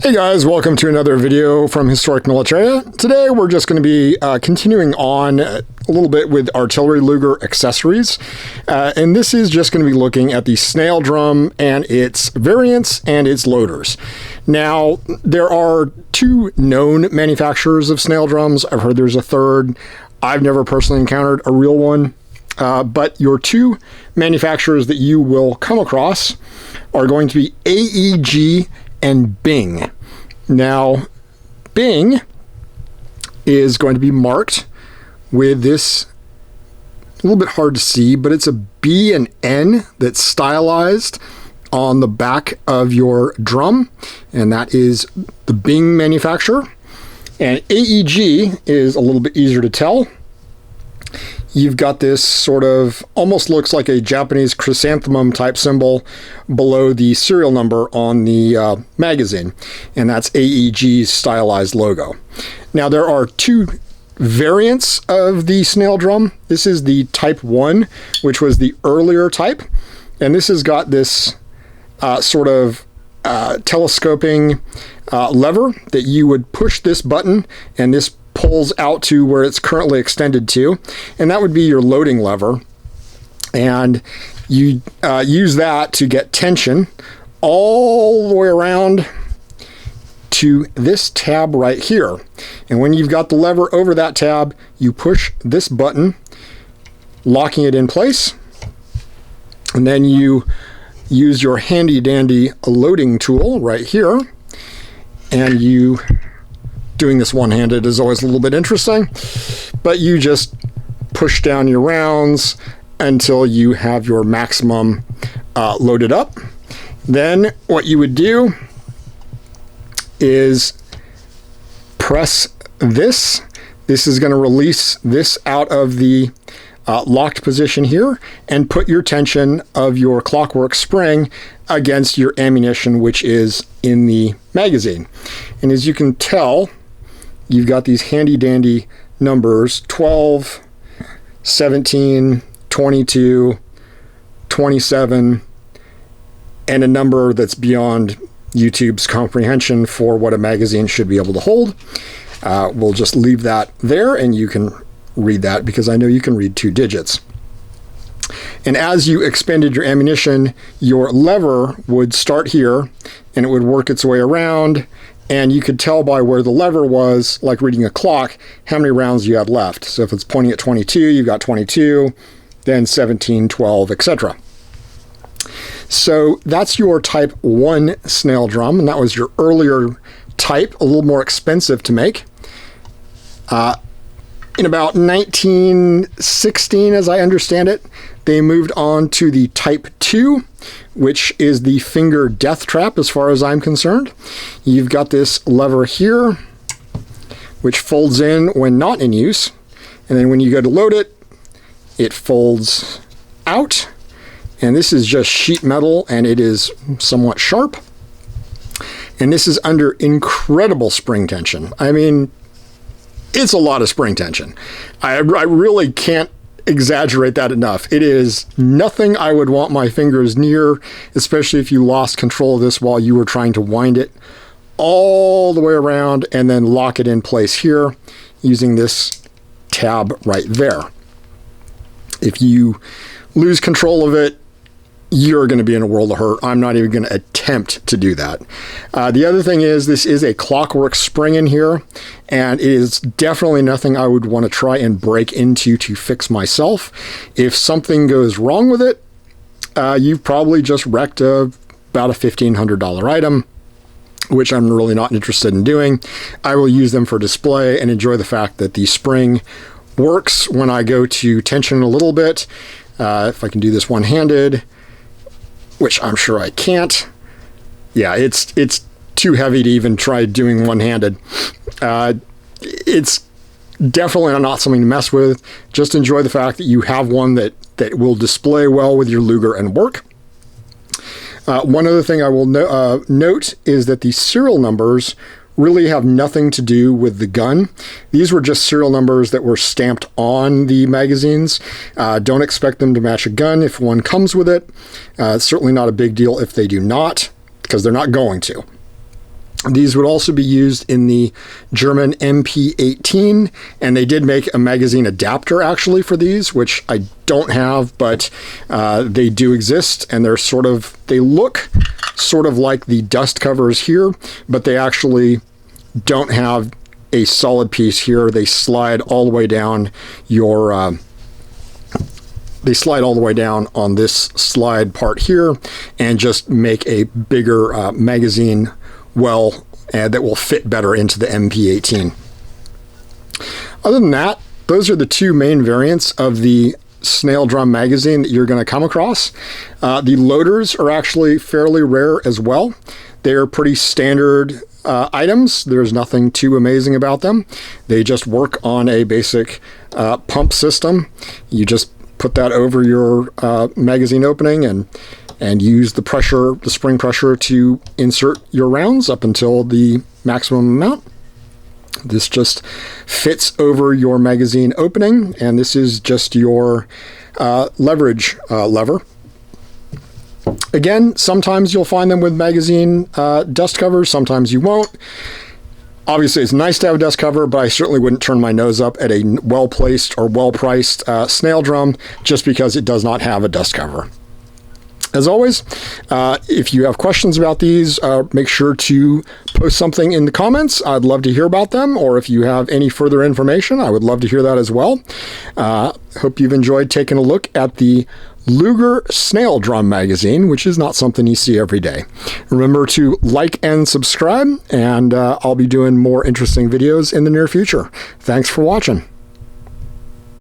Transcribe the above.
Hey guys, welcome to another video from Historic Militaria. Today we're just going to be continuing on a little bit with artillery Luger accessories. And this is just going to be looking at the snail drum and its variants and its loaders. Now, there are two known manufacturers of snail drums. I've heard there's a third. I've never personally encountered a real one. But your two manufacturers that you will come across are going to be AEG and Bing. Now, Bing is going to be marked with this, a little bit hard to see, but it's a B and N that's stylized on the back of your drum, and that is the Bing manufacturer. And AEG is a little bit easier to tell. You've got this sort of, almost looks like a Japanese chrysanthemum type symbol below the serial number on the magazine, and that's AEG's stylized logo. Now there are two variants of the snail drum. This is the Type 1, which was the earlier type, and this has got this sort of telescoping lever that you would push this button, and this pulls out to where it's currently extended to, and that would be your loading lever, and you use that to get tension all the way around to this tab right here. And when you've got the lever over that tab, you push this button, locking it in place, and then you use your handy dandy loading tool right here, and you doing this one-handed is always a little bit interesting, but you just push down your rounds until you have your maximum loaded up. Then what you would do is press this. This is going to release this out of the locked position here and put your tension of your clockwork spring against your ammunition, which is in the magazine. And as you can tell, you've got these handy dandy numbers, 12, 17, 22, 27, and a number that's beyond YouTube's comprehension for what a magazine should be able to hold. We'll just leave that there, and you can read that because I know you can read 2 digits. And as you expended your ammunition, your lever would start here, and it would work its way around, and you could tell by where the lever was, like reading a clock, how many rounds you had left. So if it's pointing at 22, you've got 22, then 17, 12, etc. So that's your Type 1 snail drum, and that was your earlier type, a little more expensive to make. In about 1916, as I understand it, they moved on to the Type 2, which is the finger death trap as far as I'm concerned. You've got this lever here, which folds in when not in use, and then when you go to load it, it folds out, and this is just sheet metal, and it is somewhat sharp, and this is under incredible spring tension. I mean, it's a lot of spring tension. I really can't exaggerate that enough. It is nothing I would want my fingers near, especially if you lost control of this while you were trying to wind it all the way around and then lock it in place here using this tab right there. If you lose control of it, you're going to be in a world of hurt. I'm not even going to attempt to do that. The other thing is, this is a clockwork spring in here, and it is definitely nothing I would want to try and break into to fix myself. If something goes wrong with it, you've probably just wrecked about a $1,500 item, which I'm really not interested in doing. I will use them for display and enjoy the fact that the spring works when I go to tension a little bit. If I can do this one-handed, which I'm sure I can't. Yeah, it's too heavy to even try doing one-handed. It's definitely not something to mess with. Just enjoy the fact that you have one that will display well with your Luger and work. One other thing I will note is that the serial numbers really have nothing to do with the gun. These were just serial numbers that were stamped on the magazines. Don't expect them to match a gun if one comes with it. It's certainly not a big deal if they do not, because they're not going to. These would also be used in the German MP18, and they did make a magazine adapter actually for these, which I don't have, but they do exist, and they look sort of like the dust covers here, but they actually don't have a solid piece here. They slide all the way down on this slide part here and just make a bigger magazine well that will fit better into the MP18. Other than that, those are the two main variants of the Snail Drum magazine that you're going to come across. The loaders are actually fairly rare as well. They're pretty standard items. There's nothing too amazing about them. They just work on a basic pump system. You just put that over your magazine opening and use the spring pressure to insert your rounds up until the maximum amount. This just fits over your magazine opening, and this is just your leverage lever. Again, sometimes you'll find them with magazine dust covers, sometimes you won't. Obviously, it's nice to have a dust cover, but I certainly wouldn't turn my nose up at a well-placed or well-priced snail drum just because it does not have a dust cover. As always, if you have questions about these, make sure to post something in the comments. I'd love to hear about them, or if you have any further information, I would love to hear that as well. Hope you've enjoyed taking a look at the Luger Snail Drum magazine, which is not something you see every day. Remember to like and subscribe, and I'll be doing more interesting videos in the near future. Thanks for watching.